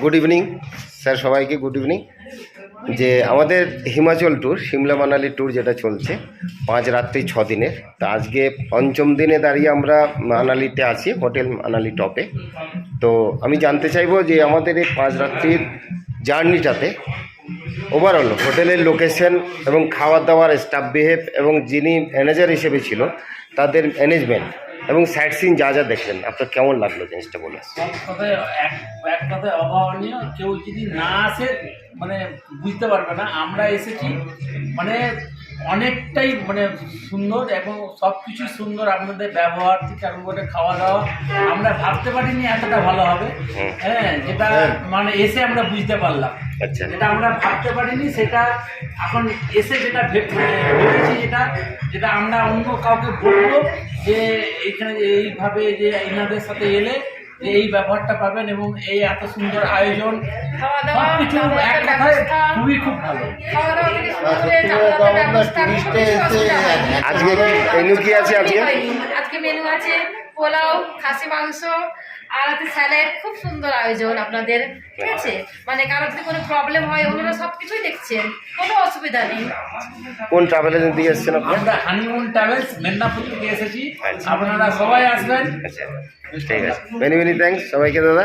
Good evening sir, সবাইকে good evening. যে আমাদের হিমাচল ট্যুর, সিমলা মানালি ট্যুর যেটা চলছে 5 রাত্রি 6 দিনের, তা আজকে পঞ্চম দিনে দাঁড়িয়ে আমরা মানালিতে আছি, হোটেল মানালি টপে। তো আমি জানতে চাইবো যে আমাদের এই 5 রাত্রির জার্নিটাতে ওভারঅল হোটেলের লোকেশন এবং খাওয়া দাওয়ার, স্টাফ বিহেভ এবং যিনি ম্যানেজার হিসেবে ছিল তাদের ম্যানেজমেন্ট এবং সাইট সিন যা যা দেখলেন, আপনার কেমন লাগলো জিনিসটা বলে। এক কথায় অভাবনীয়। কেউ যদি না আসে মানে বুঝতে পারবে না। আমরা এসেছি মানে অনেকটাই মানে সুন্দর এবং সব কিছুই সুন্দর। আপনাদের ব্যবহার থেকে আরম্ভ করে খাওয়া দাওয়া আমরা ভাবতে পারিনি এতটা ভালো হবে। হ্যাঁ, যেটা মানে এসে আমরা বুঝতে পারলাম। আচ্ছা, যেটা আমরা ভাবতে পারিনি সেটা এখন এসে যেটা ভেবেছি, যেটা আমরা অন্য কাউকে বলবো যে এখানে এইভাবে যে এনাদের সাথে এলে যে এই ব্যবহারটা পাবেন এবং এই এত সুন্দর আয়োজন, সব কিছু এক কথায় খুবই খুব ভালো। আজকে মেনু কি আছে? আজকে মেনু আছে পোলাও, খাসি মাংস আর আছে স্যালাড। খুব সুন্দর আয়োজন আপনাদের, ঠিক আছে? মানে কারোর যদি কোনো প্রবলেম হয় ওনারা সব কিছুই দেখছেন, কোনো অসুবিধা নেই। কোন ট্রাভেল এজেন্সি দিয়ে এসেছেন আপনারা? আমরা হানিমুন ট্রাভেলস মেদিনীপুর থেকে এসেছি। আপনারা সবাই আসবেন। আচ্ছা, ঠিক আছে। মেনি মেনি থ্যাঙ্কস সবাইকে দাদা।